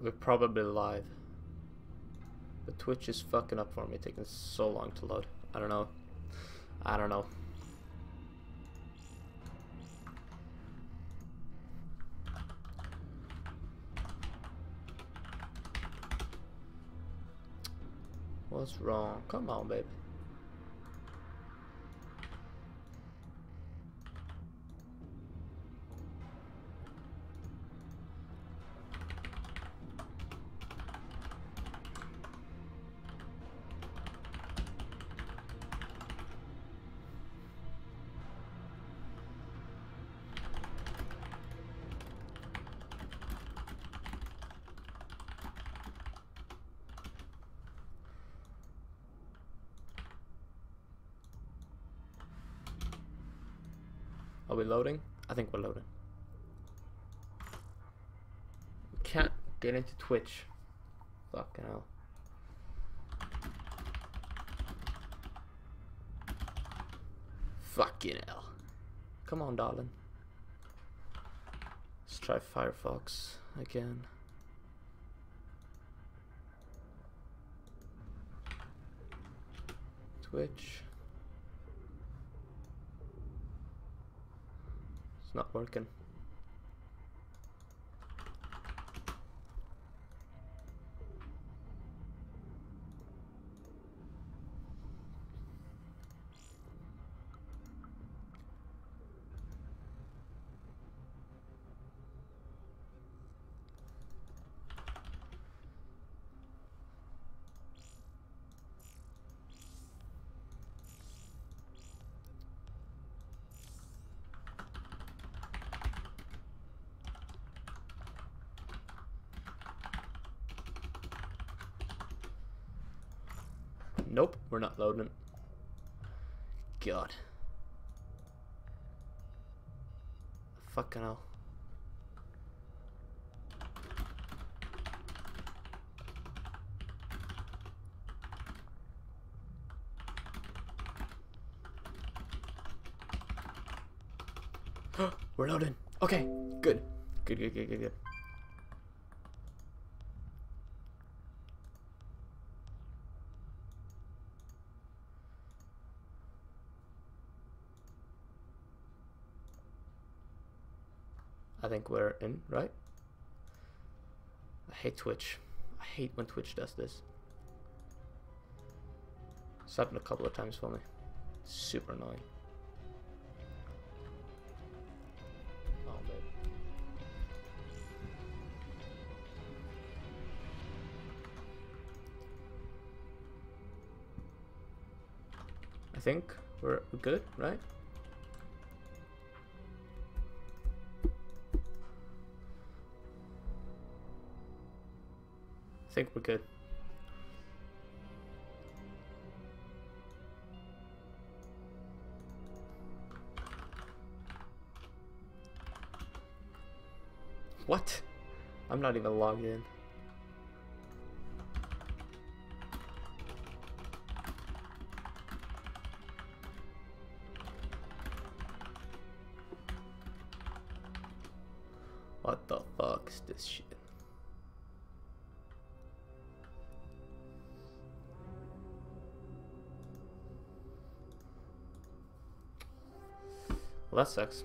We're probably live. But Twitch is fucking up for me, taking so long to load. I don't know. I don't know. What's wrong? Come on, baby. Are we loading? I think we're loading. We can't get into Twitch. Fucking hell. Fucking hell. Come on, darling. Let's try Firefox again. Twitch. It's not working. Nope, we're not loading. God. Fucking hell. We're loading. Okay, good. Good. I think we're in, right? I hate Twitch. I hate when Twitch does this. It's happened a couple of times for me. It's super annoying. Oh, babe. I think we're good, right? I think we're good. What? I'm not even logged in. What the fuck is this shit? Well, that sucks.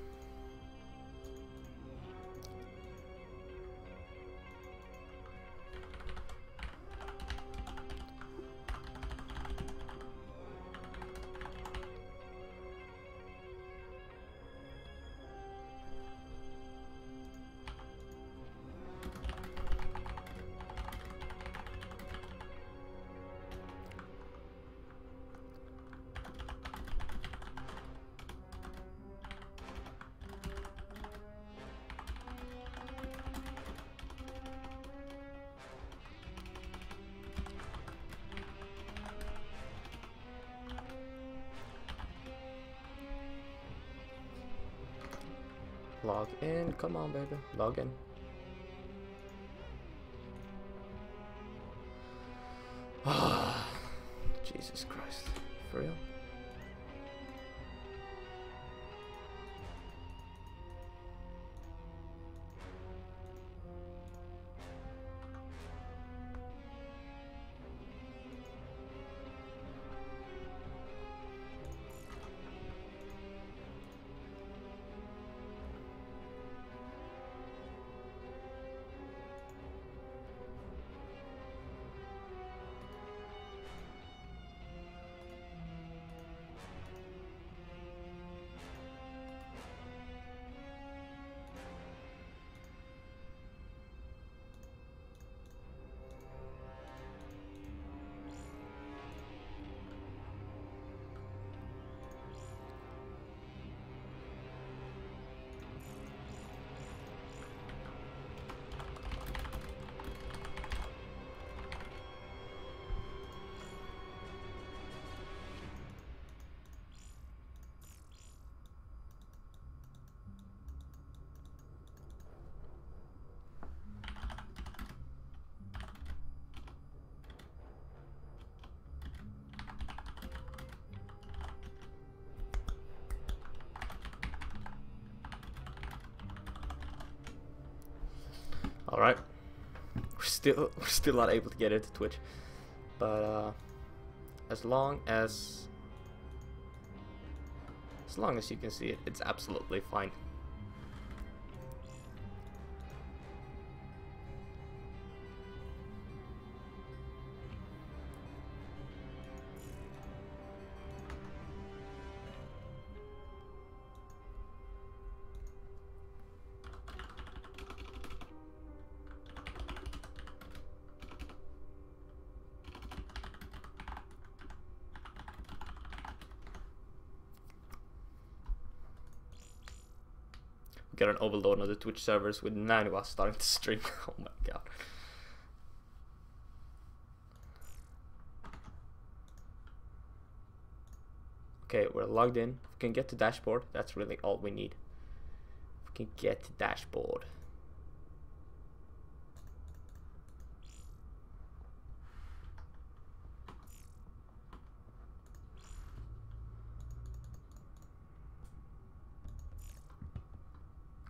Log in, come on baby, log in. Ah, Jesus Christ, for real? Alright. We're still not able to get into Twitch. But as long as you can see it, it's absolutely fine. Get an overload on the Twitch servers with 9 of us starting to stream. Oh my god. Okay, we're logged in. If we can get to dashboard, that's really all we need. If we can get to dashboard.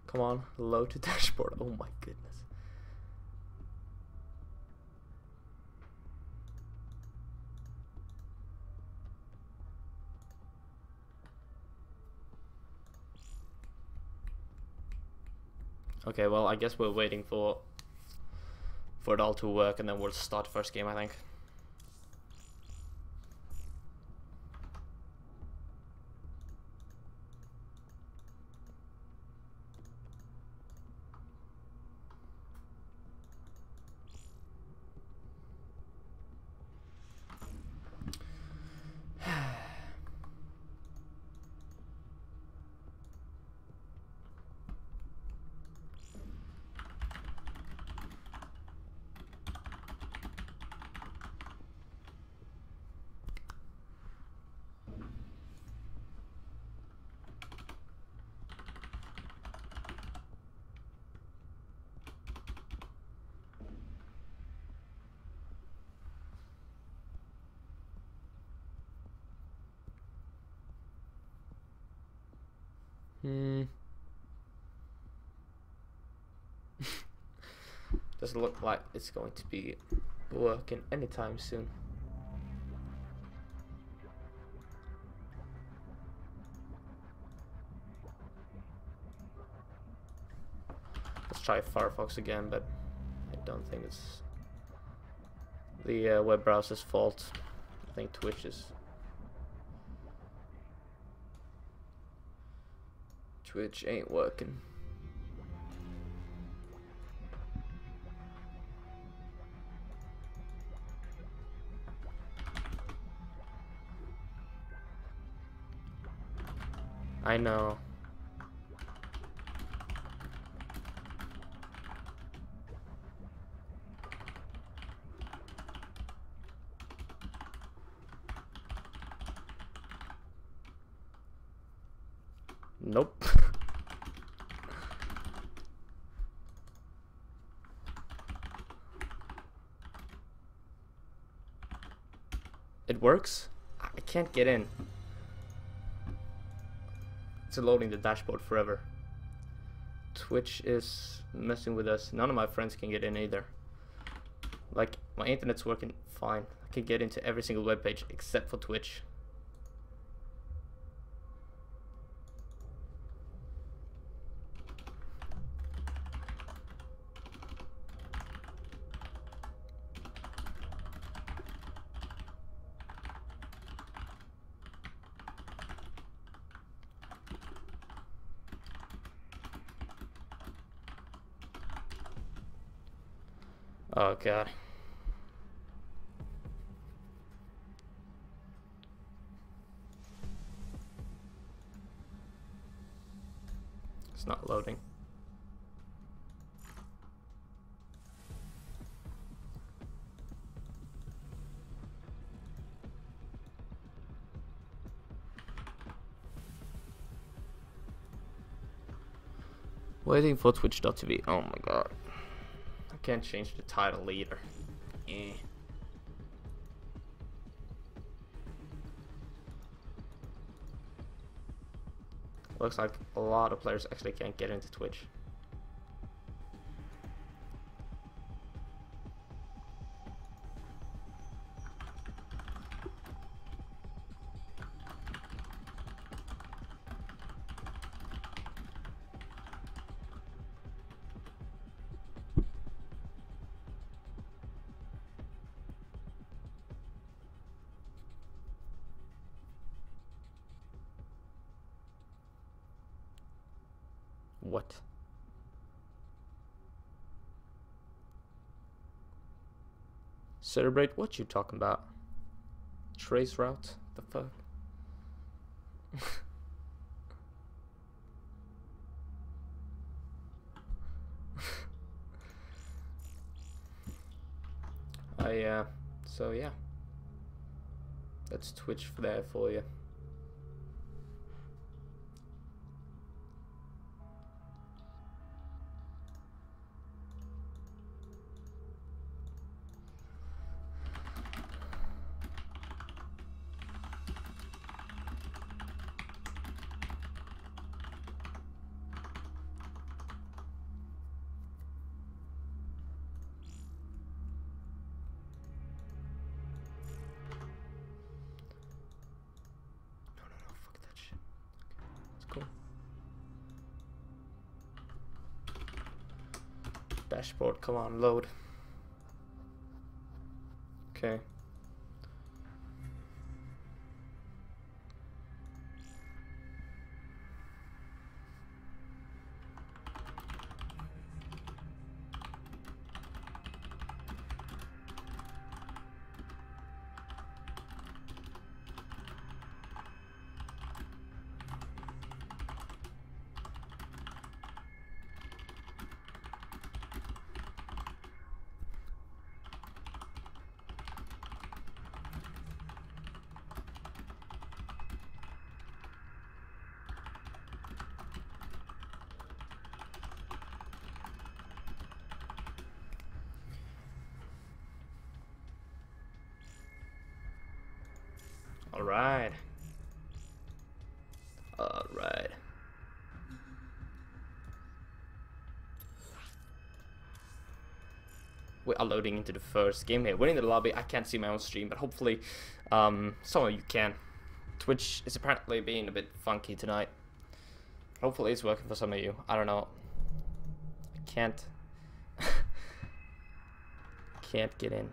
Come on, load to dashboard. Oh my goodness. Okay, well, I guess we're waiting for it all to work, and then we'll start the first game, I think. Doesn't look like it's going to be working anytime soon. Let's try Firefox again, but I don't think it's the web browser's fault. I think Twitch ain't working. I know. Nope. It works? I can't get in. It's loading the dashboard forever. Twitch is messing with us. None of my friends can get in either. Like, my internet's working fine. I can get into every single web page except for Twitch. Oh god. It's not loading. Waiting for Twitch.tv. Oh my god. I can't change the title either. Eh. Looks like a lot of players actually can't get into Twitch. What? Celebrate? What you talking about? Trace route? The fuck? So yeah. That's Twitch for there for you. Dashboard, come on, load. Okay. Alright. Alright. We are loading into the first game here. We're in the lobby. I can't see my own stream, but hopefully some of you can. Twitch is apparently being a bit funky tonight. Hopefully it's working for some of you. I don't know. I can't can't get in.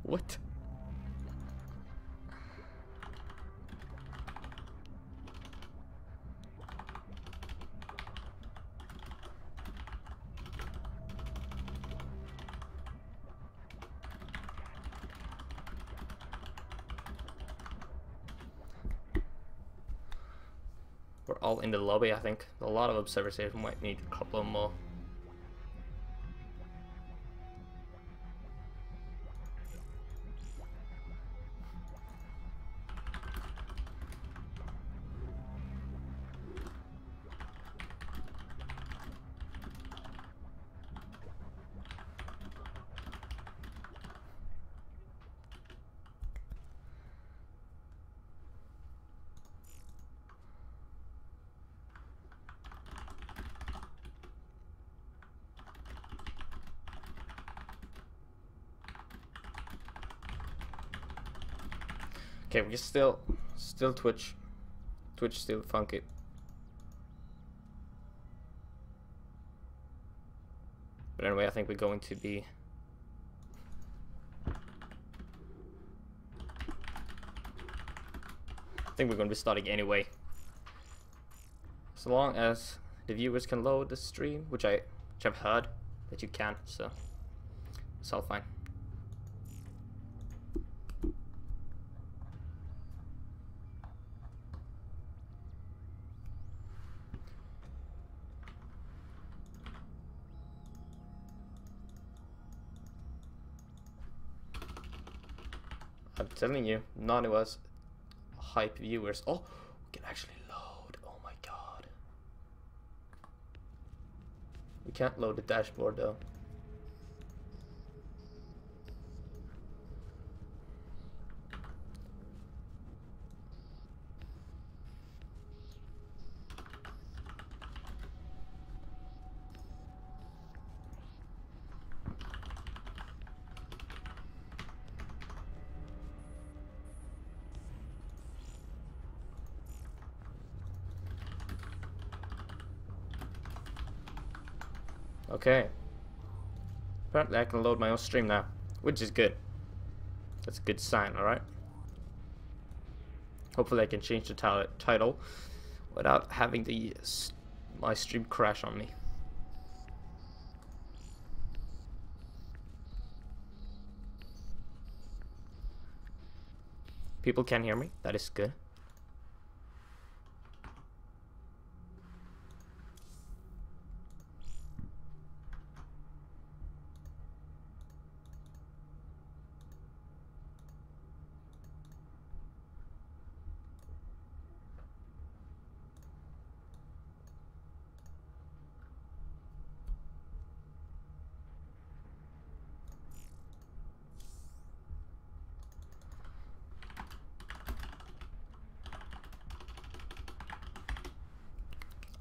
What? We're all in the lobby, I think. A lot of observers here. We might need a couple of more. Okay, we still Twitch. Twitch still funky. But anyway, I think we're going to be starting anyway. As long as the viewers can load the stream, which I've heard that you can, so it's all fine. I'm telling you, none of us hype viewers. Oh, we can actually load. Oh my god. We can't load the dashboard though. Okay. Apparently I can load my own stream now, which is good. That's a good sign, alright? Hopefully I can change the title without having my stream crash on me. People can hear me. That is good.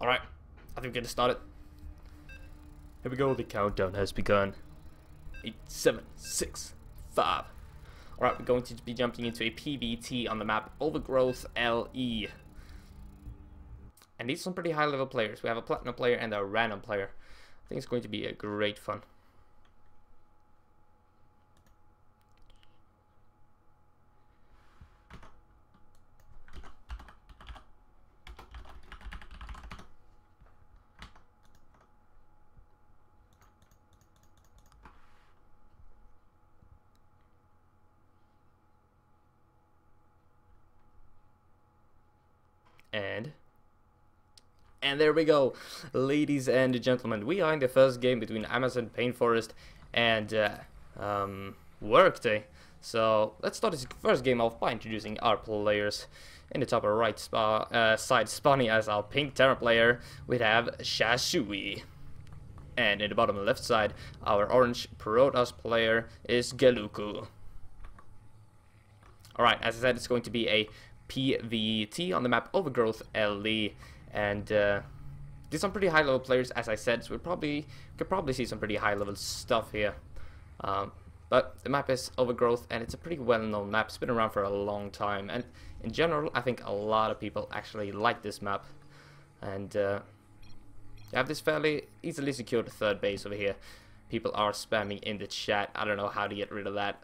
Alright, I think we're getting started. Here we go, the countdown has begun. 8, 7, 6, 5. Alright, we're going to be jumping into a PvT on the map Overgrowth LE. And these are some pretty high level players. We have a platinum player and a random player. I think it's going to be a great fun. And there we go, ladies and gentlemen. We are in the first game between Amazon Painforest and Workday. So let's start this first game off by introducing our players. In the top right side, spawning as our pink Terra player, we have Shashui. And in the bottom left side, our orange Protoss player is Galuku. Alright, as I said, it's going to be a PvT on the map Overgrowth LE. And there's some pretty high level players, as I said, so we could probably see some pretty high level stuff here. But the map is Overgrowth, and it's a pretty well known map. It's been around for a long time, and in general I think a lot of people actually like this map. And you have this fairly easily secured third base over here. People are spamming in the chat. I don't know how to get rid of that.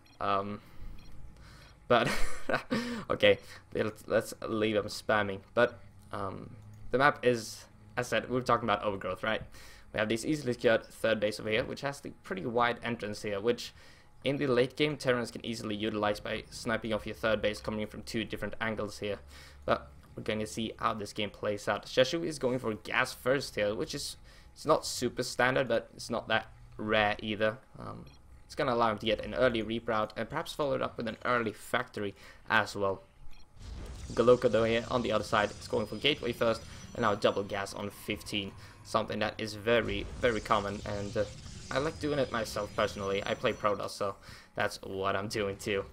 But okay, let's leave them spamming. But the map is, as I said, we're talking about Overgrowth, right? We have this easily secured third base over here, which has the pretty wide entrance here, which in the late game Terrans can easily utilize by sniping off your third base coming in from 2 different angles here. But we're going to see how this game plays out. Shashu is going for gas first here, which is, it's not super standard, but it's not that rare either. It's going to allow him to get an early reroute and perhaps follow it up with an early factory as well. Galoka though here on the other side is going for gateway first, and now double gas on 15, something that is very, very common, and I like doing it myself personally. I play Protoss, so that's what I'm doing too.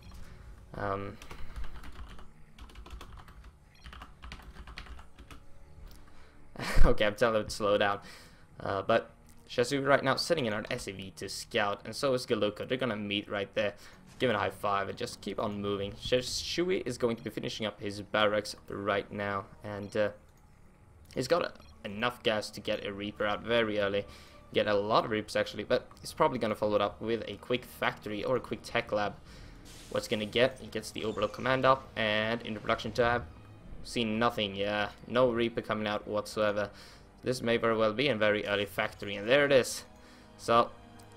Okay, I'm telling it to slow down. But Shasu right now sitting in an SAV to scout, and so is Galuka. They're gonna meet right there. Give it a high five and just keep on moving. Shui is going to be finishing up his barracks right now, and he's got enough gas to get a Reaper out very early. Get a lot of Reapers actually, but he's probably going to follow it up with a quick factory or a quick tech lab. What's going to get? He gets the overload command up, and in the production tab, see nothing. Yeah, no Reaper coming out whatsoever. This may very well be a very early factory, and there it is. So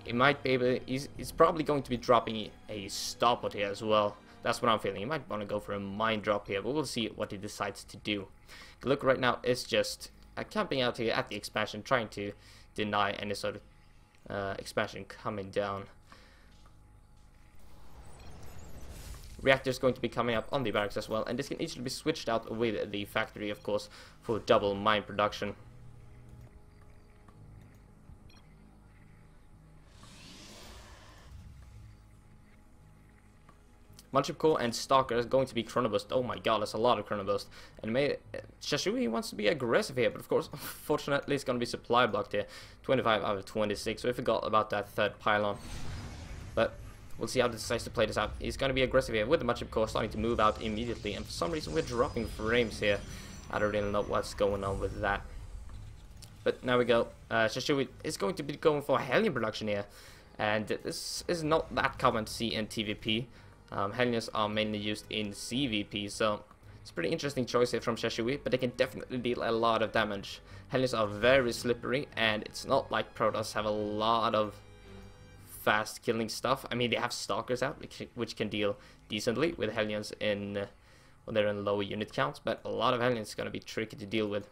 he might be able, he's probably going to be dropping a starport here as well. That's what I'm feeling. He might want to go for a mine drop here, but we'll see what he decides to do. Look, right now is just camping out here at the expansion, trying to deny any sort of expansion coming down. Reactor is going to be coming up on the barracks as well, and this can easily be switched out with the factory, of course, for double mine production. Munchip Core and Stalker is going to be Chronoburst. Oh my god, that's a lot of Chronoburst. And Shashui wants to be aggressive here, but of course, fortunately, it's going to be supply blocked here. 25 out of 26, so we forgot about that third pylon. But we'll see how he decides to play this out. He's going to be aggressive here with the Munchip Core starting to move out immediately, and for some reason we're dropping frames here. I don't really know what's going on with that. But now we go. Shashui is going to be going for Hellion production here. And this is not that common to see in TVP. Hellions are mainly used in CVP, so it's a pretty interesting choice here from Shashui, but they can definitely deal a lot of damage. Hellions are very slippery, and it's not like Protoss have a lot of fast killing stuff. I mean, they have Stalkers out, which can deal decently with Hellions in when they're in lower unit counts, but a lot of Hellions is going to be tricky to deal with.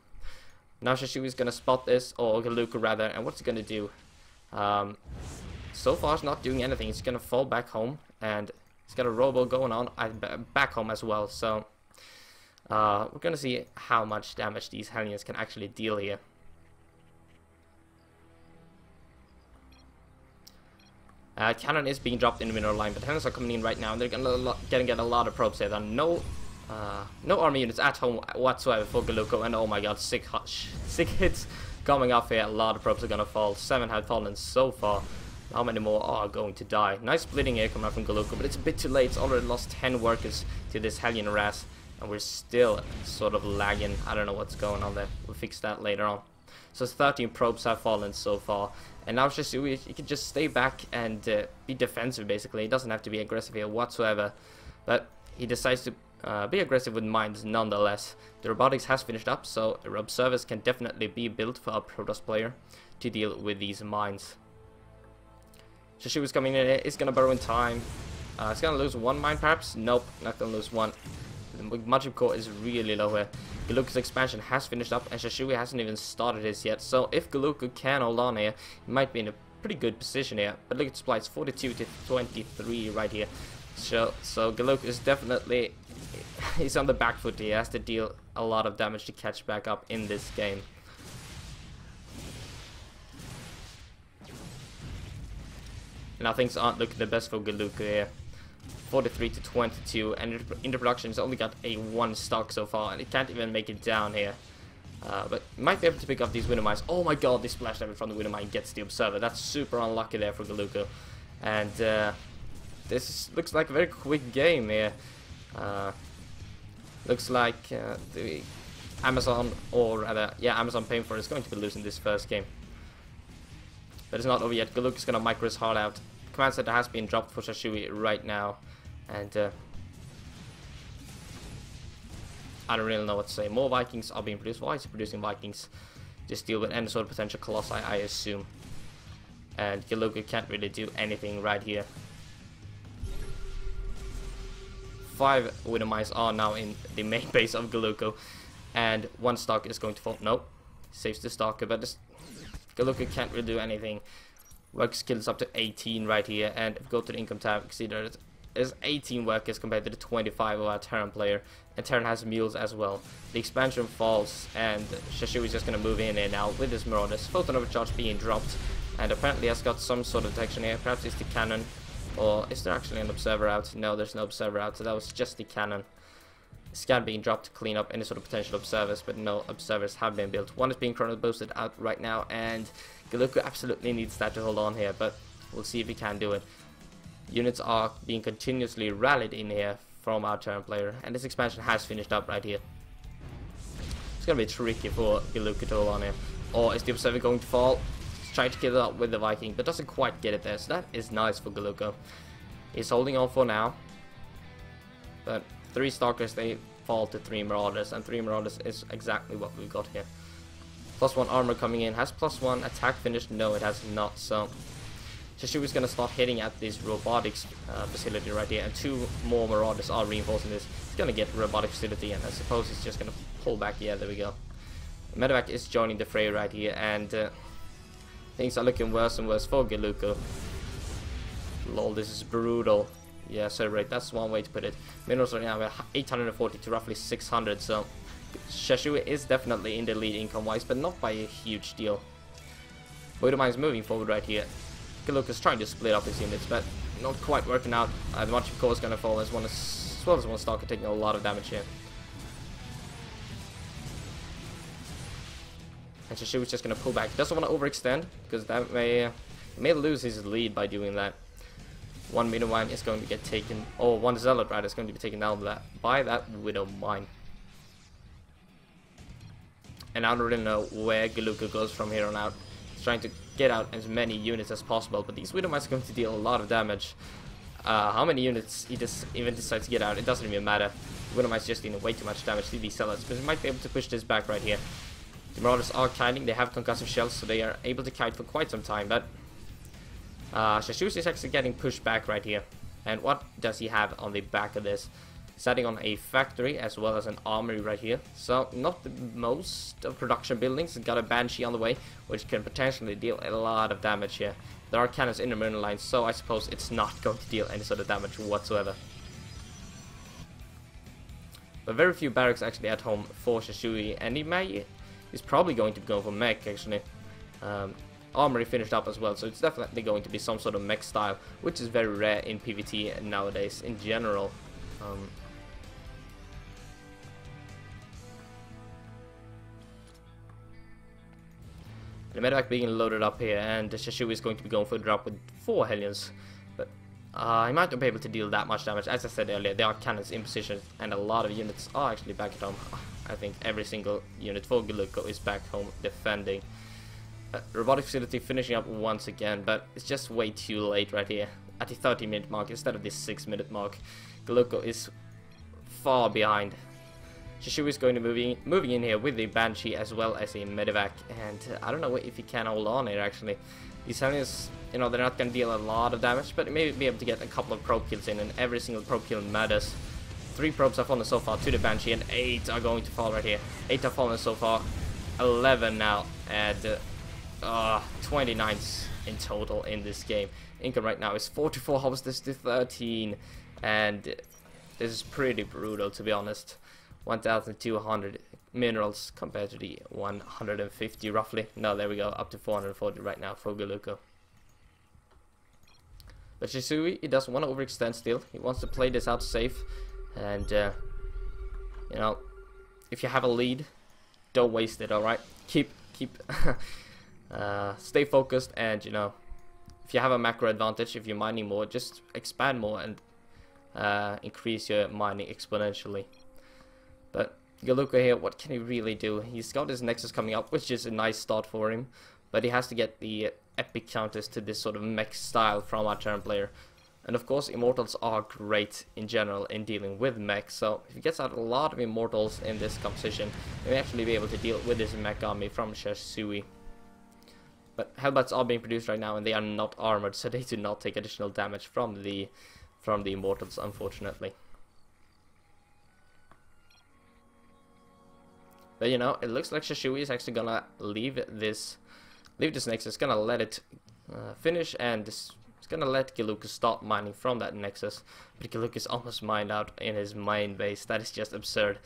Now Shashui is going to spot this, or Galuka rather, and what's he going to do? So far it's not doing anything. It's going to fall back home, and it's got a robo going on back home as well, so we're going to see how much damage these Hellions can actually deal here. Cannon is being dropped in the middle line, but Hellions are coming in right now, and they're going to get a lot of probes here. There are no army units at home whatsoever for Galuko, and oh my god, 6 hits coming off here. A lot of probes are going to fall. 7 have fallen so far. How many more are going to die? Nice splitting here coming out from Galuko, but it's a bit too late. It's already lost 10 workers to this Hellion Ras, and we're still sort of lagging. I don't know what's going on there. We'll fix that later on. So 13 probes have fallen so far, and now Shashui, he can just stay back and be defensive basically. He doesn't have to be aggressive here whatsoever, but he decides to be aggressive with mines nonetheless. The robotics has finished up, so observers can definitely be built for a Protoss player to deal with these mines. Shashui is coming in here, it's going to burrow in time. It's going to lose 1 mine perhaps? Nope, not going to lose 1. The Magic Core is really low here. Galuka's expansion has finished up, and Shashui hasn't even started his yet. So if Galuka can hold on here, he might be in a pretty good position here. But look at supply, it's 42 to 23 right here. So Galuka is definitely, he's on the back foot. He has to deal a lot of damage to catch back up in this game. Now things aren't looking the best for Galuka here. 43 to 22, and into production has only got a 1 stock so far, and it can't even make it down here. But might be able to pick up these winter mines. Oh my god, this splash damage from the winter mine gets the observer. That's super unlucky there for Galuka. And this looks like a very quick game here. Looks like the Amazon, or rather, yeah, Amazon Painforest is going to be losing this first game. But it's not over yet. Galuka's gonna micro his heart out. Command center has been dropped for Shashui right now, and I don't really know what to say. More Vikings are being produced. Why is he producing Vikings? Just deal with any sort of potential colossi, I assume. And Galuka can't really do anything right here. 5 winter mines are now in the main base of Galuka, and 1 stock is going to fall. Nope, saves the stalker, but this Galuka can't really do anything. Work skills up to 18 right here, and if we go to the income tab, you can see there's 18 workers compared to the 25 of our Terran player, and Terran has mules as well. The expansion falls, and Shashui is just going to move in here now with his Marauders. Photon overcharge being dropped, and apparently has got some sort of detection here. Perhaps it's the cannon, or is there actually an observer out? No, there's no observer out, so that was just the cannon. Scan being dropped to clean up any sort of potential observers, but no observers have been built. 1 is being chrono boosted out right now, and Galuka absolutely needs that to hold on here, but we'll see if he can do it. Units are being continuously rallied in here from our Terran player, and this expansion has finished up right here. It's gonna be tricky for Galuka to hold on here. Or is the observer going to fall? He's trying to kill it up with the Viking, but doesn't quite get it there, so that is nice for Galuka. He's holding on for now, but 3 stalkers, they fall to 3 marauders, and 3 marauders is exactly what we've got here. +1 armor coming in. Has +1 attack finished? No, it has not. So Shashui is going to start hitting at this robotics facility right here, and 2 more marauders are reinforcing this. It's going to get robotic facility, and I suppose it's just going to pull back. Yeah, there we go. Medevac is joining the fray right here, and things are looking worse and worse for Galuka. Lol, this is brutal. Yeah, Cerebrate, that's one way to put it. Minerals are now at 840 to roughly 600, so Shashui is definitely in the lead income-wise, but not by a huge deal. Voidamine is moving forward right here. Galuka is trying to split up his units, but not quite working out. The Magic Core is going to fall as well as 1 stalker, taking a lot of damage here. And Shashui is just going to pull back. He doesn't want to overextend, because that may lose his lead by doing that. 1 Widow Mine is going to get taken, or 1 Zealot Rider is going to be taken down by that Widow Mine. and I don't really know where Galuka goes from here on out. He's trying to get out as many units as possible, but these Widow Mice are going to deal a lot of damage. How many units he just even decides to get out, it doesn't even matter. Widow Mice just dealing way too much damage to these Zealots, but he might be able to push this back right here. The Marauders are kiting, they have concussive shells, so they are able to kite for quite some time, but Shashushi is actually getting pushed back right here. And what does he have on the back of this? Setting on a factory as well as an armory right here. So not the most of production buildings. He's got a Banshee on the way, which can potentially deal a lot of damage here. There are cannons in the Marine line, so I suppose it's not going to deal any sort of damage whatsoever. But very few barracks actually at home for Shashui, and he's probably going to go for mech actually. Armory finished up as well, so it's definitely going to be some sort of mech style, which is very rare in PvT nowadays in general. The medevac being loaded up here, and the Shashui is going to be going for a drop with 4 Hellions, but he might not be able to deal that much damage. As I said earlier, there are cannons in position, and a lot of units are actually back at home. I think every single unit for Galuko is back home defending. Robotic facility finishing up once again, but it's just way too late right here. At the 30-minute mark instead of the 6-minute mark, Galuko is far behind. Shashui is going to moving in here with the Banshee as well as a medevac, and I don't know if he can hold on here actually. These Hellions, you know, they're not going to deal a lot of damage, but he may be able to get a couple of probe kills in, and every single probe kill matters. 3 probes have fallen so far to the Banshee, and 8 are going to fall right here. 8 have fallen so far, 11 now, and 29 in total in this game. Income right now is 44 harvesters to 13, and this is pretty brutal to be honest. 1,200 minerals compared to the 150 roughly. No, there we go, up to 440 right now for Galuko. But Shisui, he doesn't want to overextend still. He wants to play this out safe, and you know, if you have a lead, don't waste it. All right, keep stay focused, and you know, if you have a macro advantage, if you're mining more, just expand more and increase your mining exponentially. But Galuko here, what can he really do? He's got his Nexus coming up, which is a nice start for him, but he has to get the epic counters to this sort of mech style from our turn player. And of course, Immortals are great in general in dealing with mech, so if he gets out a lot of Immortals in this composition, he may actually be able to deal with this mech army from Shasui. But Hellbats are being produced right now, and they are not armored, so they do not take additional damage from the Immortals, unfortunately. But you know, it looks like Shashui is actually gonna leave this Nexus, gonna let it finish, and it's gonna let Galuka start mining from that Nexus. But Galuka is almost mined out in his mine base. That is just absurd.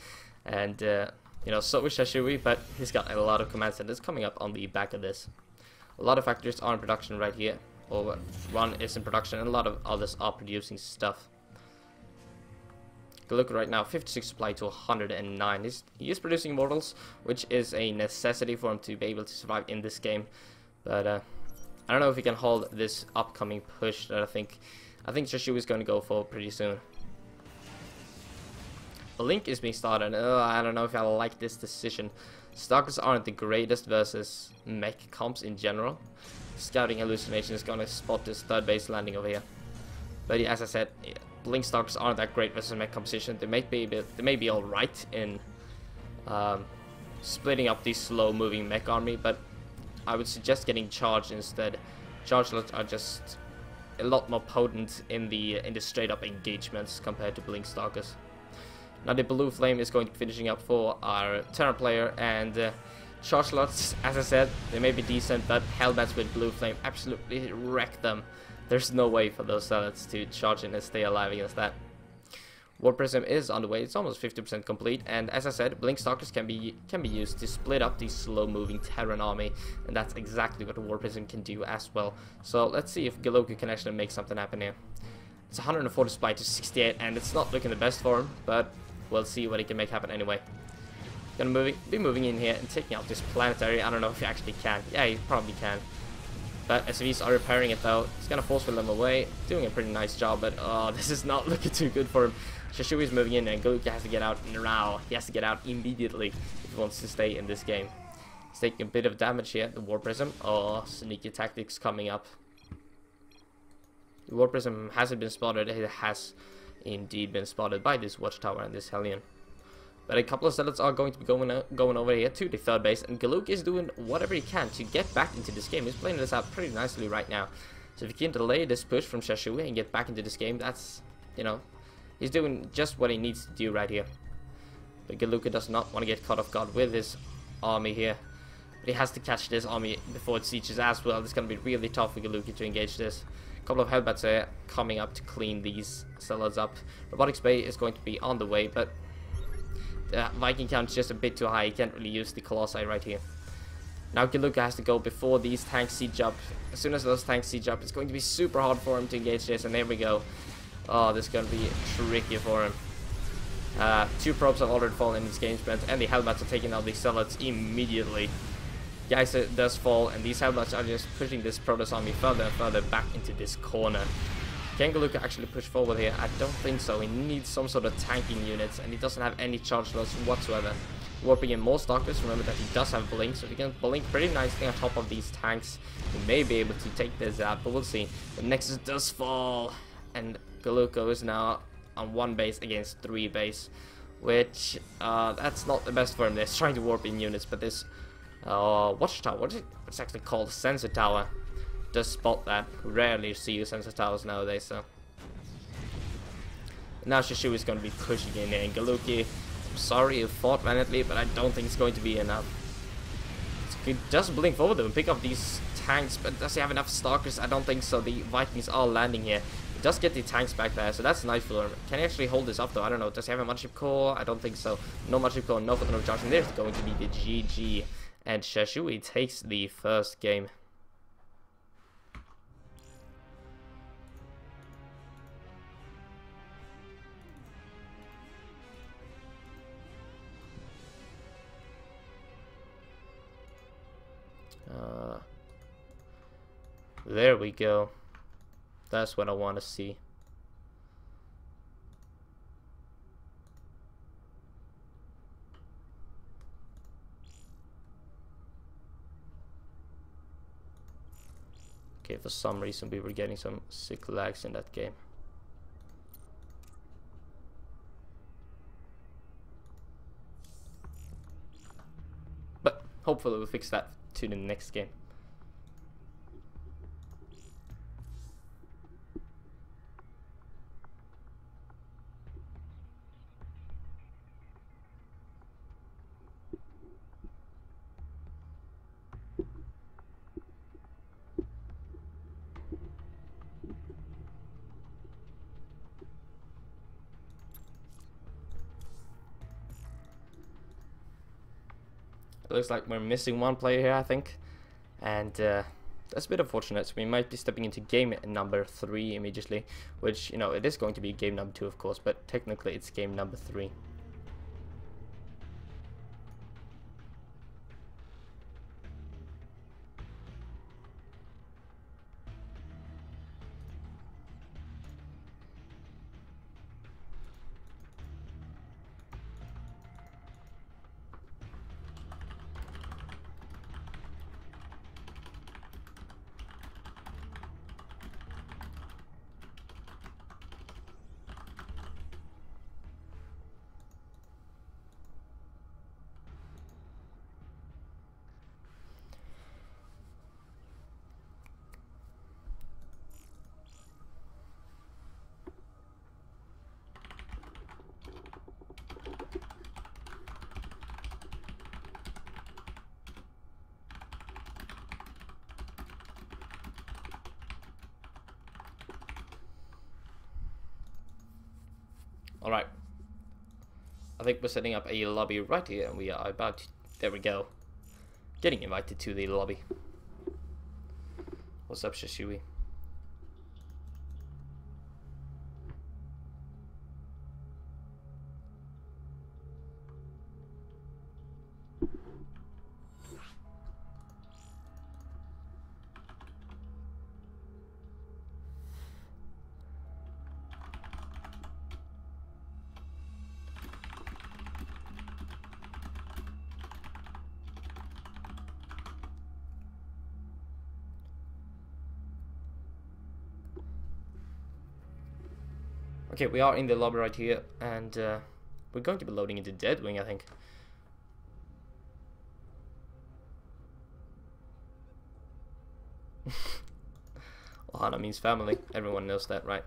And you know, so is Shashui, but he's got a lot of command centers coming up on the back of this. A lot of factories are in production right here, or one is in production, and a lot of others are producing stuff. Galuka right now, 56 supply to 109. He is producing Immortals, which is a necessity for him to be able to survive in this game. But I don't know if he can hold this upcoming push that I think Shashui is going to go for pretty soon. A Link is being started. I don't know if I like this decision. Stalkers aren't the greatest versus mech comps in general. Scouting Hallucination is going to spot this third base landing over here. But yeah, as I said, Blink Stalkers aren't that great versus mech composition. They may be alright in splitting up the slow moving mech army, but I would suggest getting charged instead. Charge lots are just a lot more potent in the straight up engagements compared to Blink Stalkers. Now the Blue Flame is going to be finishing up for our Terran player, and charge lots, as I said, they may be decent, but Hellbats with Blue Flame absolutely wreck them. There's no way for those Zealots to charge in and stay alive against that. War Prism is on the way, it's almost 50% complete, and as I said, Blink Stalkers can be used to split up the slow-moving Terran army, and that's exactly what War Prism can do as well. So let's see if Galuka can actually make something happen here. It's 140 supply to 68, and it's not looking the best for him, but we'll see what he can make happen anyway. Gonna be moving in here and taking out this planetary. I don't know if he actually can. Yeah, he probably can. But SCVs are repairing it though. He's gonna force fill them away, doing a pretty nice job, but this is not looking too good for him. Shashui is moving in, and Galuka has to get out now. He has to get out immediately if he wants to stay in this game. He's taking a bit of damage here. The War Prism. Oh, sneaky tactics coming up. The War Prism hasn't been spotted. It has indeed been spotted by this Watchtower and this Hellion. But a couple of zealots are going to be going over here to the third base, and Galuk is doing whatever he can to get back into this game. He's playing this out pretty nicely right now. So if he can delay this push from Shashui and get back into this game, that's, you know, he's doing just what he needs to do right here. But Galuka does not want to get caught off guard with his army here. But he has to catch this army before it sieges as well. It's going to be really tough for Galuka to engage this. A couple of Hellbats are coming up to clean these zealots up. Robotics Bay is going to be on the way, but the Viking count is just a bit too high. He can't really use the Colossi right here. Now Galuka has to go before these tanks siege up. As soon as those tanks siege up, it's going to be super hard for him to engage this, and there we go. Oh, this is going to be tricky for him. 2 probes have already fallen in this game sprint, and the Hellbats are taking out the zealots immediately. Geyser does fall, and these Hellbats are just pushing this Protoss army further and further back into this corner. Can Galuka actually push forward here? I don't think so. He needs some sort of tanking units, and he doesn't have any charge loss whatsoever. Warping in more Stalkers. Remember that he does have Blink, so he can blink pretty nicely on top of these tanks. He may be able to take this out, but we'll see. The Nexus does fall, and Galuka is now on 1 base against 3 base, which that's not the best for him. They're trying to warp in units, but this Watchtower, what's actually called Sensor Tower, does spot that. Rarely see you Sensor Towers nowadays, so. Now Shashui is going to be pushing in there, and Galuki, I'm sorry he fought valiantly, but I don't think it's going to be enough. He does blink forward though and pick up these tanks, but does he have enough Stalkers? I don't think so. The Vikings are landing here. He does get the tanks back there, so that's nice for him. Can he actually hold this up though? I don't know. Does he have a Mudship Core? I don't think so. No Mudship Core, no Photon Charge, and there's going to be the GG. And Shashui takes the first game. There we go. That's what I want to see. Okay, for some reason we were getting some sick lags in that game. But hopefully we'll fix that to the next game. It looks like we're missing 1 player here, I think, and that's a bit unfortunate. So we might be stepping into game number 3 immediately, which, you know, it is going to be game number 2 of course, but technically it's game number 3. Alright, I think we're setting up a lobby right here, and we are about to, there we go, getting invited to the lobby. What's up, Shashui? Okay, we are in the lobby right here, and we're going to be loading into Deadwing, I think. Ohana means family. Everyone knows that, right?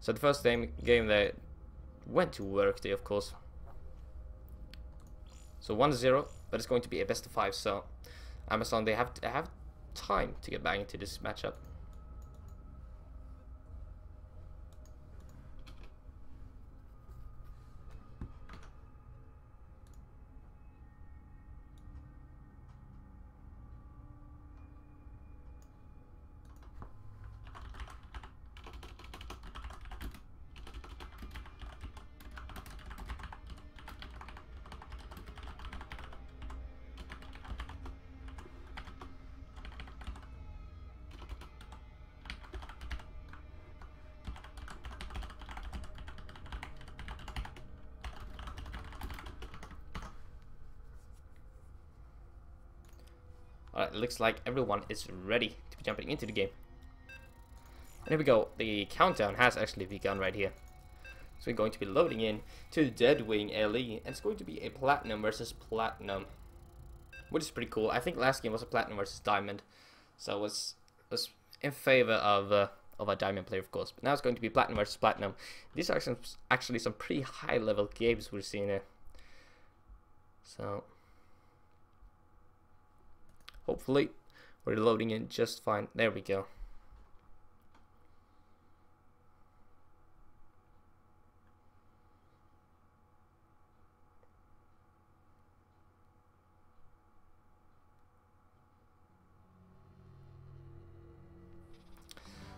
So the first game they went to Workday, of course. So 1-0, but it's going to be a best of 5. So Amazon, they have time to get back into this matchup. Alright, it looks like everyone is ready to be jumping into the game. And here we go. The countdown has actually begun right here. So we're going to be loading in to Deadwing LE, and it's going to be a Platinum versus Platinum, which is pretty cool. I think last game was a Platinum versus Diamond, so it was in favor of a Diamond player, of course. But now it's going to be Platinum versus Platinum. These are actually some pretty high-level games we're seeing here. So hopefully we're loading in just fine. There we go.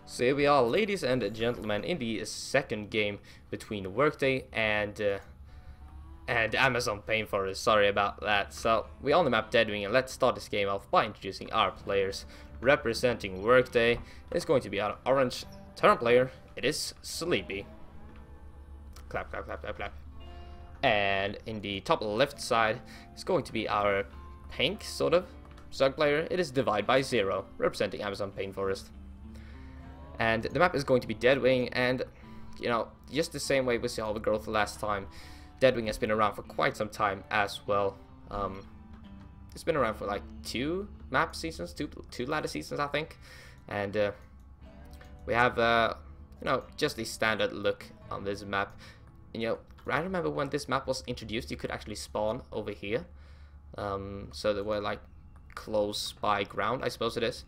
So here we are, ladies and gentlemen, in the second game between Workday and Amazon Painforest. Sorry about that. So we on the map Deadwing, and let's start this game off by introducing our players. Representing Workday is going to be our orange turn player. It is Sleepy. Clap, clap, clap, clap, clap. And in the top left side is going to be our pink sort of Zug player. It is Divide by Zero, representing Amazon Painforest. And the map is going to be Deadwing, and you know, just the same way we saw with growth last time, Deadwing has been around for quite some time as well. It's been around for like 2 map seasons, two ladder seasons, I think. And we have you know, just a standard look on this map. And, you know, I remember when this map was introduced, you could actually spawn over here. So they were like close by ground, I suppose it is.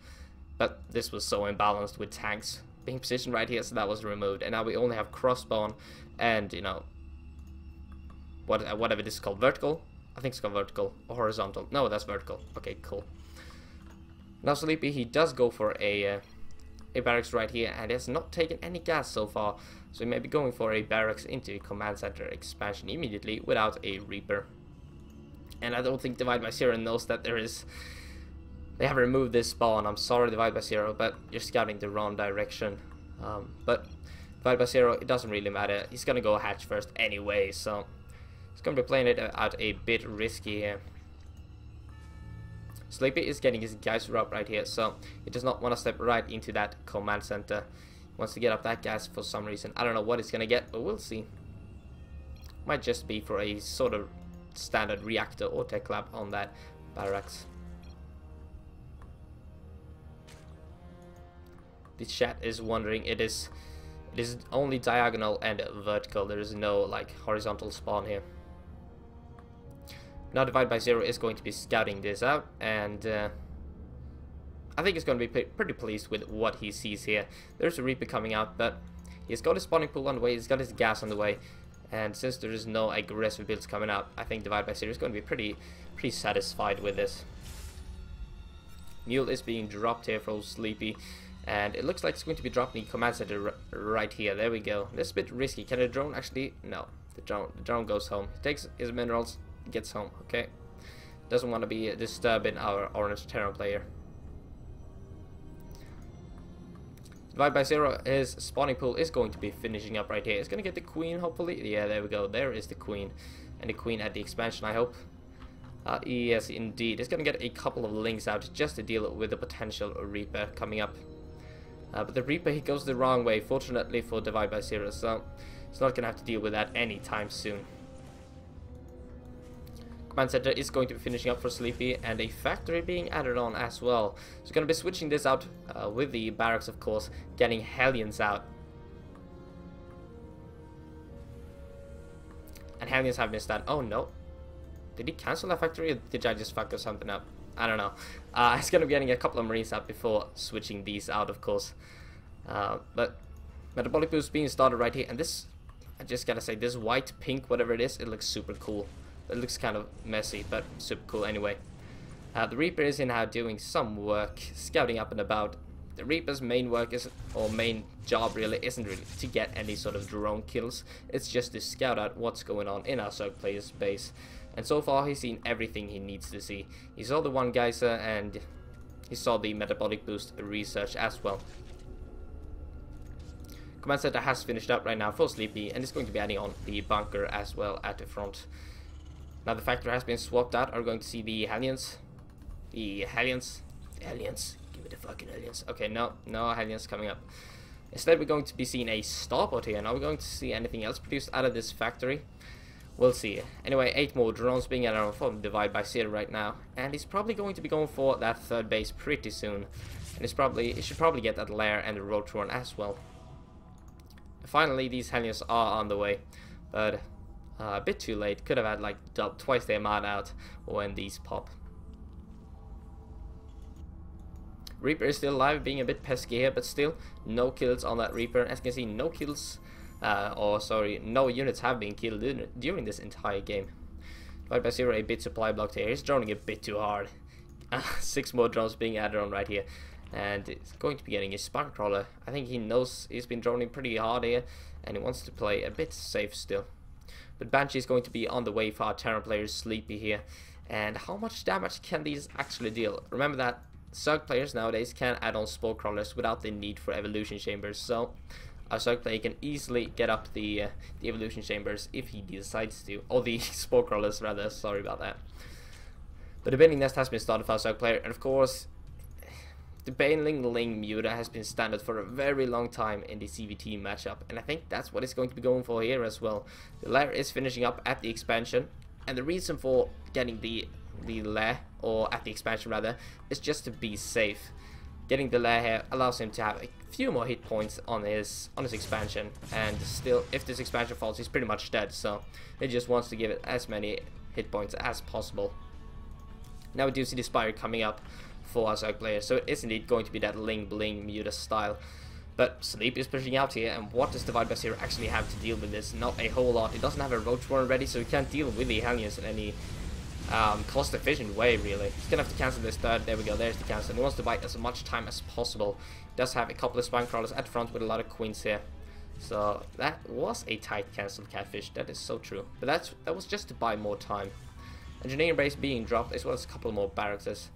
But this was so imbalanced with tanks being positioned right here, so that was removed. And now we only have cross spawn and, you know, whatever this is called, vertical. I think it's called vertical or horizontal. No, that's vertical. Okay, cool. Now Sleepy, he does go for a barracks right here, and has not taken any gas so far. So he may be going for a barracks into command center expansion immediately without a Reaper. And I don't think Divide by Zero knows that they have removed this spawn. I'm sorry, Divide by Zero, but you're scouting the wrong direction. But Divide by Zero, it doesn't really matter. He's gonna go hatch first anyway, so he's gonna be playing it out a bit risky here. Sleepy is getting his geyser up right here, so he does not want to step right into that command center. He wants to get up that gas for some reason. I don't know what he's gonna get, but we'll see. Might just be for a sort of standard reactor or tech lab on that barracks. The chat is wondering, it is only diagonal and vertical. There is no like horizontal spawn here. Now Divide by Zero is going to be scouting this out, and I think he's going to be pretty pleased with what he sees here. There's a Reaper coming out, but he's got his spawning pool on the way, he's got his gas on the way, and since there is no aggressive builds coming out, I think Divide by Zero is going to be pretty satisfied with this. Mule is being dropped here for Sleepy, and it looks like it's going to be dropping the command center right here. There we go. This is a bit risky. Can the drone actually? No. The drone goes home. He takes his minerals, gets home. Okay. Doesn't want to be disturbing our orange Terran player. Divide by Zero, his spawning pool is going to be finishing up right here. It's going to get the queen, hopefully. Yeah, there we go. There is the queen. And the queen at the expansion, I hope. Yes, indeed. It's going to get a couple of links out just to deal with the potential Reaper coming up. But the Reaper, he goes the wrong way, fortunately for Divide by Zero, so he's not going to have to deal with that anytime soon. Command Center is going to be finishing up for Sleepy, and a factory being added on as well. So going to be switching this out with the barracks, of course, getting Hellions out. And Hellions have been stunned. Oh no. Did he cancel that factory, or did I just fuck something up? I don't know. He's going to be getting a couple of Marines out before switching these out, of course. But Metabolic Boost being started right here. And this, I just gotta say, this white, pink, whatever it is, it looks super cool. It looks kind of messy, but super cool anyway. The Reaper is in now doing some work, scouting up and about. The Reaper's main work is, or main job really, isn't really to get any sort of drone kills. It's just to scout out what's going on in our Zerg player's base. And so far, he's seen everything he needs to see. He saw the one geyser, and he saw the Metabolic Boost research as well. Command Center has finished up right now for Sleepy, and is going to be adding on the bunker as well at the front. Now the factory has been swapped out. Are we going to see the Hellions? The Hellions? The Hellions. Give me the fucking Hellions. Okay, no Hellions coming up. Instead, we're going to be seeing a starport here. Now we're going to see anything else produced out of this factory. We'll see. Anyway, 8 more drones being added on from Divide by Zero right now. And he's probably going to be going for that third base pretty soon. And he should probably get that lair and the Rotron as well. Finally, these Hellions are on the way. But a bit too late. Could have had like twice the amount out when these pop. Reaper is still alive, being a bit pesky here, but still no kills on that Reaper. As you can see, no kills, no units have been killed during this entire game. Divide by Zero, a bit supply blocked here. He's droning a bit too hard. 6 more drones being added on right here, and it's going to be getting a Spark Crawler. I think he knows he's been droning pretty hard here, and he wants to play a bit safe still. But Banshee is going to be on the way for our Terran players Sleepy here. And how much damage can these actually deal? Remember that Zerg players nowadays can add on Spore Crawlers without the need for Evolution Chambers. So our Zerg player can easily get up the Evolution Chambers if he decides to. Or the Spore Crawlers rather, sorry about that. But the Bailing Nest has been started for our Zerg player. And of course, the Bailing Ling Muta has been standard for a very long time in the CVT matchup, and I think that's what it's going to be going for here as well. The lair is finishing up at the expansion, and the reason for getting the lair, or at the expansion rather, is just to be safe. Getting the lair here allows him to have a few more hit points on his expansion, and still, if this expansion falls, he's pretty much dead, so he just wants to give it as many hit points as possible. Now we do see the Spire coming up for our Zerg player, so it is indeed going to be that Ling Bling Muta style. But Sleep is pushing out here, and what does Divide by Zero actually have to deal with this? Not a whole lot. It doesn't have a Roach Warren ready, so he can't deal with the Hellions in any cost efficient way really. He's gonna have to cancel this third. There we go, there's the cancel. He wants to buy as much time as possible. He does have a couple of Spine Crawlers at front with a lot of Queens here. So that was a tight cancel, Catfish. That is so true. But that was just to buy more time. Engineering base being dropped, as well as a couple more barracks.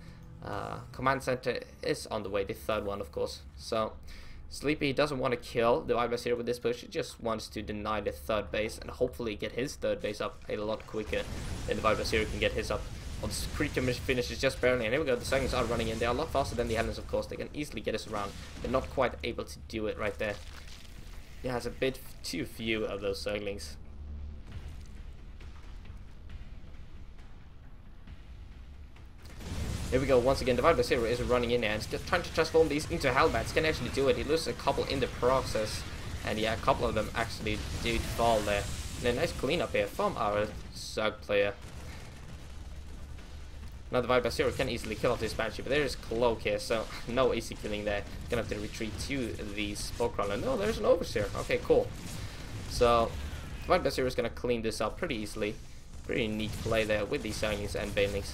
Command Center is on the way, the third one of course. So Sleepy doesn't want to kill Divide by Zero with this push. He just wants to deny the third base and hopefully get his third base up a lot quicker than Divide by Zero can get his up. Well, this creature finishes just barely, and here we go, the Zerglings are running in. They are a lot faster than the Hellions, of course. They can easily get us around. They're not quite able to do it right there. He has a bit too few of those Zerglings. Here we go, once again, Divide by Zero is running in there and just trying to transform these into Hellbats. Can actually do it. He loses a couple in the process, and yeah, a couple of them actually did fall there. And a nice cleanup here from our Zerg player. Now Divide by Zero can easily kill off this Banshee, but there is Cloak here, so no easy killing there. Gonna have to retreat to the Spore Crawler. No, there's an Overseer. Okay, cool. So Divide by Zero is gonna clean this up pretty easily. Pretty neat play there with these Zerglings and Banelings.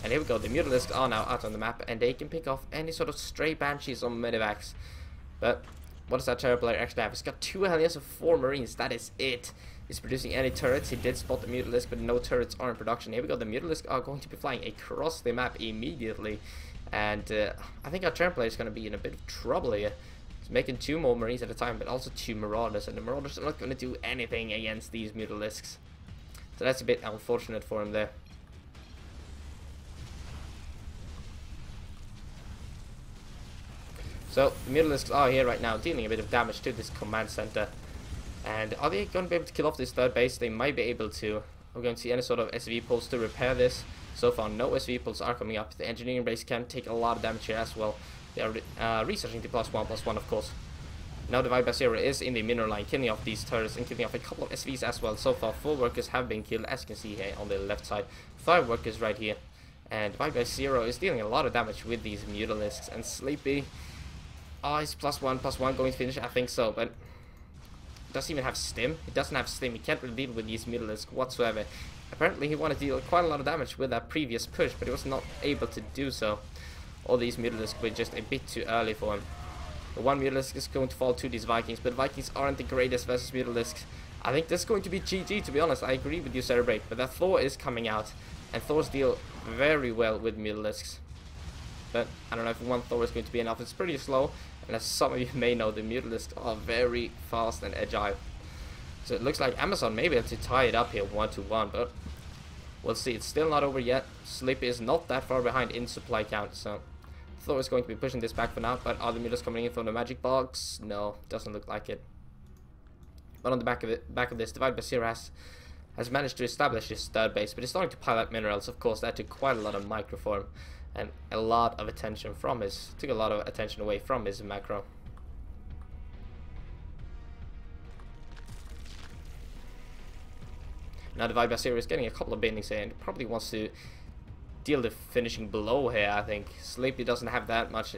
And here we go, the Mutalisks are now out on the map, and they can pick off any sort of stray Banshees or Medivacs. But what does that Terran player actually have? He's got 2 Hellions and 4 Marines, that is it. He's producing any turrets. He did spot the Mutalisk, but no turrets are in production. Here we go, the Mutalisk are going to be flying across the map immediately. And I think our Terran player is going to be in a bit of trouble here. He's making 2 more Marines at a time, but also 2 Marauders, and the Marauders are not going to do anything against these Mutalisks. So that's a bit unfortunate for him there. So the Mutalisks are here right now, dealing a bit of damage to this command center. And are they going to be able to kill off this third base? They might be able to. We're going to see any sort of SV pulse to repair this. So far, no SV pulse are coming up. The engineering base can take a lot of damage here as well. They are researching the +1/+1, of course. Now Divide by Zero is in the mineral line, killing off these turrets and killing off a couple of SVs as well. So far, 4 workers have been killed, as you can see here on the left side. 5 workers right here. And Divide by Zero is dealing a lot of damage with these Mutalisks. And Sleepy, is +1/+1 going to finish? I think so, but doesn't even have stim. It doesn't have stim. He can't really deal with these Mutalisks whatsoever. Apparently he wanted to deal quite a lot of damage with that previous push, but he was not able to do so. All these Mutalisks were just a bit too early for him. The one Mutalisk is going to fall to these Vikings, but Vikings aren't the greatest versus Mutalisks. I think this is going to be GG, to be honest. I agree with you, Cerebrate, but that Thor is coming out, and Thors deal very well with Mutalisks. But I don't know if one Thor is going to be enough. It's pretty slow, and as some of you may know, the Mutalisks are very fast and agile. So it looks like Amazon may be able to tie it up here 1-1, but we'll see. It's still not over yet. Sleepy is not that far behind in supply count, so Thor is going to be pushing this back for now. But are the Mutalisks coming in from the magic box? No, doesn't look like it. But on the back of this, Divide by Zero has managed to establish his third base, but he's starting to pile up minerals. Of course, that took quite a lot of microform and a lot of attention from his, took a lot of attention away from his macro. Now Divide by Zero is getting a couple of bindings here and probably wants to deal the finishing blow here, I think. Sleepy doesn't have that much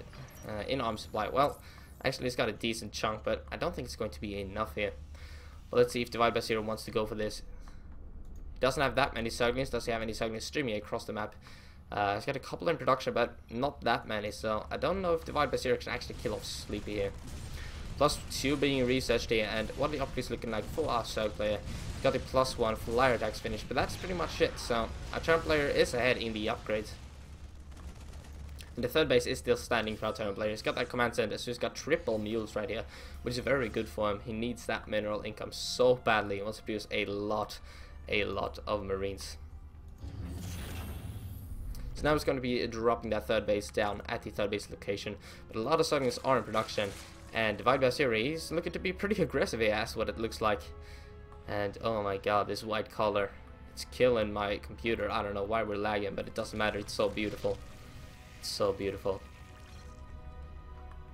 in arm supply. Well, actually he's got a decent chunk, but I don't think it's going to be enough here. Well, let's see if Divide by Zero wants to go for this. He doesn't have that many Zerglings. Does he have any Zerglings streaming across the map? He's got a couple in production, but not that many, so I don't know if Divide by Zero can actually kill off Sleepy here. +2 being researched here, and what are the upgrades looking like for our Zerg player? He's got the +1 flyer attacks finished, but that's pretty much it, so our Terran player is ahead in the upgrades. And the third base is still standing for our Terran player. He's got that command center, so he's got triple mules right here, which is very good for him. He needs that mineral income so badly. He wants to produce a lot of Marines. So now it's going to be dropping that third base down at the third base location, but a lot of Zerglings are in production, and Divide by Zero is looking to be pretty aggressive here, as what it looks like. And oh my god, this white color, it's killing my computer. I don't know why we're lagging, but it doesn't matter. It's so beautiful. It's so beautiful.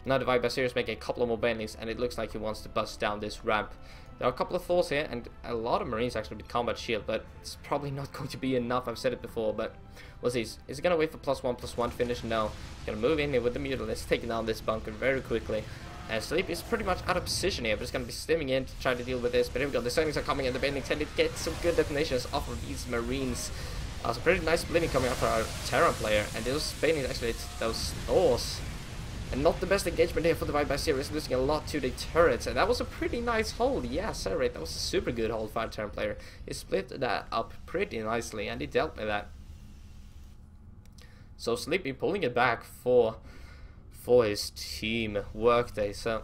Now Divide by Zero is making a couple of more bendings, and it looks like he wants to bust down this ramp. There are a couple of Thors here, and a lot of Marines actually with combat shield, but it's probably not going to be enough. I've said it before, but we'll see. Is he going to wait for +1/+1 finish? No. He's going to move in here with the Mutalisks, taking down this bunker very quickly. And Sleep is pretty much out of position here, but he's going to be stimming in to try to deal with this. But here we go, the Zerglings are coming, and the bendings tend to get some good detonations off of these Marines. Some pretty nice bleeding coming up for our Terran player, and those bendings actually hit those Thors. And not the best engagement here for Divide by Zero. He's losing a lot to the turrets, and that was a pretty nice hold. Yeah, sorry, that was a super good hold for our Terran player. He split that up pretty nicely, and he dealt with that. So Sleepy pulling it back for his team, Workday. So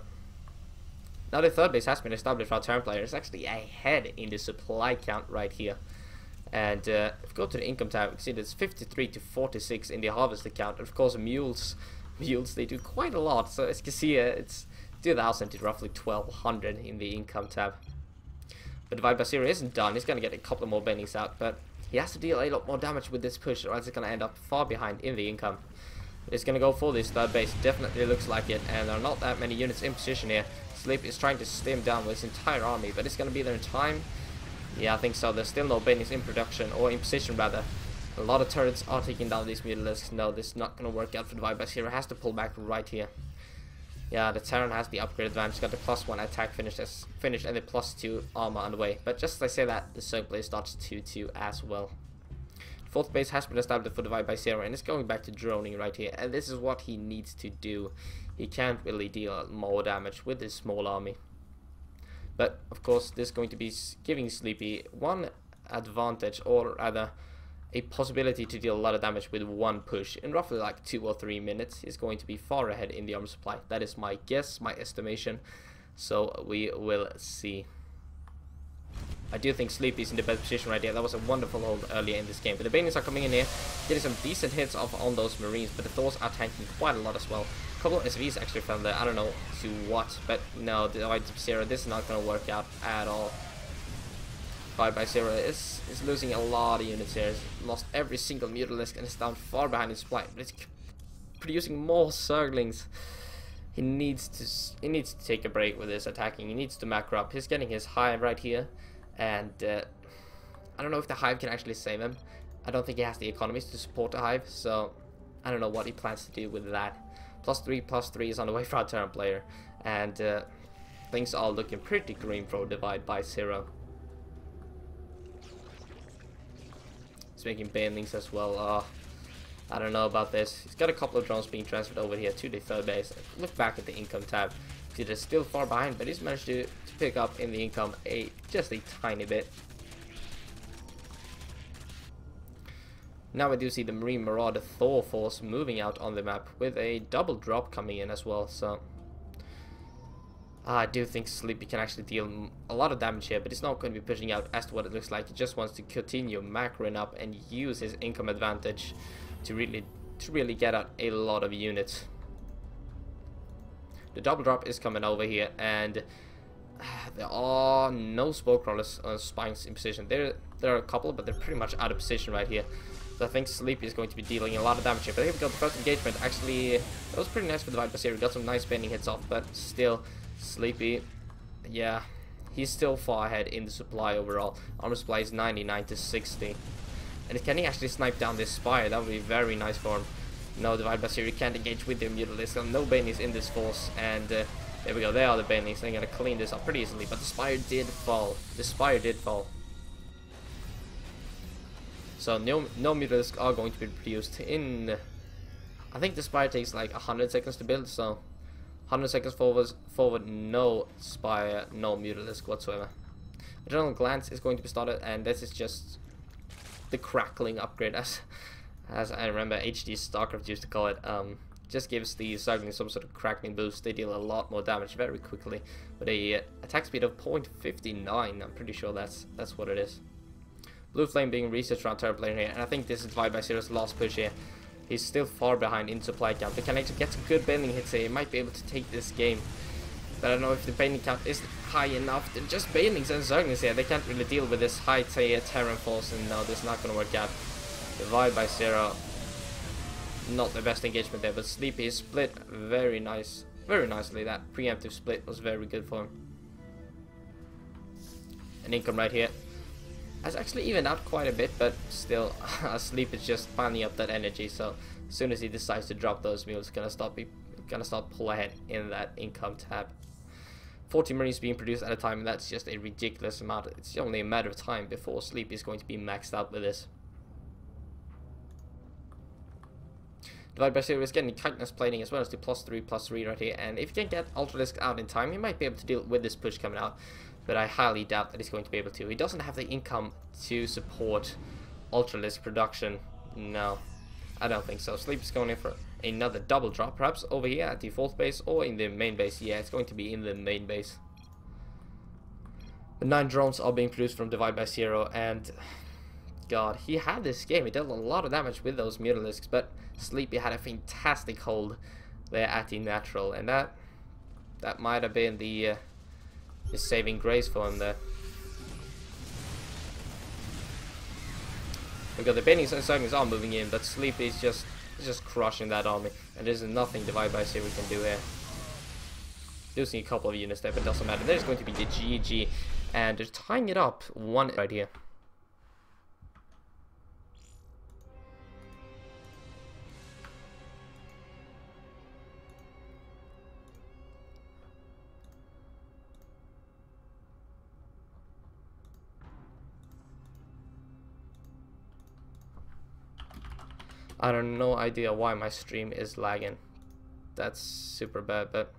now the third base has been established for our Terran player. It's actually ahead in the supply count right here. And if we go to the income tab, we can see there's 53 to 46 in the harvest account. And of course, mules, they do quite a lot. So as you can see, it's 2,000 to roughly 1,200 in the income tab. But Divide by Zero isn't done. He's going to get a couple more bendings out, but he has to deal a lot more damage with this push, or else it's going to end up far behind in the income. It's going to go for this third base. Definitely looks like it, and there are not that many units in position here. Sleep is trying to stim down with his entire army, but it's going to be there in time. Yeah, I think so. There's still no bendings in production, or in position rather. A lot of turrets are taking down these Mutalisks. No, this is not going to work out for Divide by Zero. Has to pull back right here. Yeah, the Terran has the upgrade advantage. Got the +1 attack finished, and the +2 armor on the way. But just as I say that, the Zerg player starts 2-2 as well. Fourth base has been established for Divide by Zero, and it's going back to droning right here. And this is what he needs to do. He can't really deal more damage with his small army. But of course, this is going to be giving Sleepy one advantage, or rather a possibility to deal a lot of damage with one push in roughly like 2 or 3 minutes. He's going to be far ahead in the armor supply. That is my guess, my estimation. So we will see. I do think Sleepy's in the best position right there. That was a wonderful hold earlier in this game. But the Banelings are coming in here, getting some decent hits off on those Marines, but the Thors are tanking quite a lot as well. A couple of SVs actually fell there. I don't know to what, but no, the Divide by Zero, this is not going to work out at all. Divide by Zero is losing a lot of units here. It's lost every single Mutalisk and is down far behind in supply. But it's producing more Zerglings. He needs to take a break with his attacking. He needs to macro up. He's getting his hive right here, and I don't know if the hive can actually save him. I don't think he has the economies to support the hive, so I don't know what he plans to do with that. +3/+3 is on the way for our Terran player, and things are looking pretty green for Divide by Zero. He's making Banelings as well. I don't know about this. He's got a couple of drones being transferred over here to the third base. Look back at the income tab. See, they're still far behind, but he's managed to pick up in the income just a tiny bit. Now we do see the Marine Marauder Thor force moving out on the map with a double drop coming in as well. So I do think Sleepy can actually deal a lot of damage here, but he's not going to be pushing out as to what it looks like. He just wants to continue macroing up and use his income advantage to really get out a lot of units. The double drop is coming over here, and there are no spore crawlers or spines in position. There are a couple, but they're pretty much out of position right here. So I think Sleepy is going to be dealing a lot of damage here. But here we go, the first engagement. Actually, that was pretty nice for the Divide by Zero. Got some nice bending hits off, but still, Sleepy, yeah, he's still far ahead in the supply overall. Armor supply is 99 to 60. And can he actually snipe down this Spire? That would be very nice for him. No, Divide by Zero can't engage with the Mutalisk. No Banelings in this force, and there we go. There are the Banelings. They're gonna clean this up pretty easily. But the Spire did fall. The Spire did fall. So no Mutalisks are going to be produced in. I think the Spire takes like 100 seconds to build. So 100 seconds forward, no Spire, no Mutalisk whatsoever. Adrenal Glance is going to be started, and this is just the crackling upgrade, as I remember HD StarCraft used to call it. Just gives the Zerglings some sort of crackling boost. They deal a lot more damage very quickly with a attack speed of 0.59. I'm pretty sure that's what it is. Blue Flame being researched around Terran player here, and I think this is Divide by Zero's last push here. He's still far behind in supply count. But can actually get some good bending hits here. He might be able to take this game. But I don't know if the bending count is high enough. They're just Banelings and Zerglings here. They can't really deal with this high tier Terran force, and no, this is not going to work out. Divide by Zero, not the best engagement there, but Sleepy is split very nicely. That preemptive split was very good for him. An income right here has actually evened out quite a bit, but still, Sleep is just piling up that energy. So as soon as he decides to drop those mules, gonna start pull ahead in that income tab. 40 Marines being produced at a time, and that's just a ridiculous amount. It's only a matter of time before Sleep is going to be maxed out with this. Divide by Zero is getting Chitinous plating as well as the +3/+3 right here, and if you can get Ultralisk out in time, he might be able to deal with this push coming out. But I highly doubt that he's going to be able to. He doesn't have the income to support Ultralisk production. No, I don't think so. Sleep is going in for another double drop, perhaps over here at the fourth base or in the main base. Yeah, it's going to be in the main base. The 9 drones are being produced from Divide by Zero, and God, he had this game. He dealt a lot of damage with those Mutalisks, but Sleepy had a fantastic hold there at the natural, and that might have been the saving grace for him there. Because the Banelings and Zerglings are moving in, but Sleepy is just crushing that army, and there's nothing Divide by Zero can do here. Losing a couple of units there, but it doesn't matter. There's going to be the GG, and they're tying it up one right here. I have no idea why my stream is lagging. That's super bad, but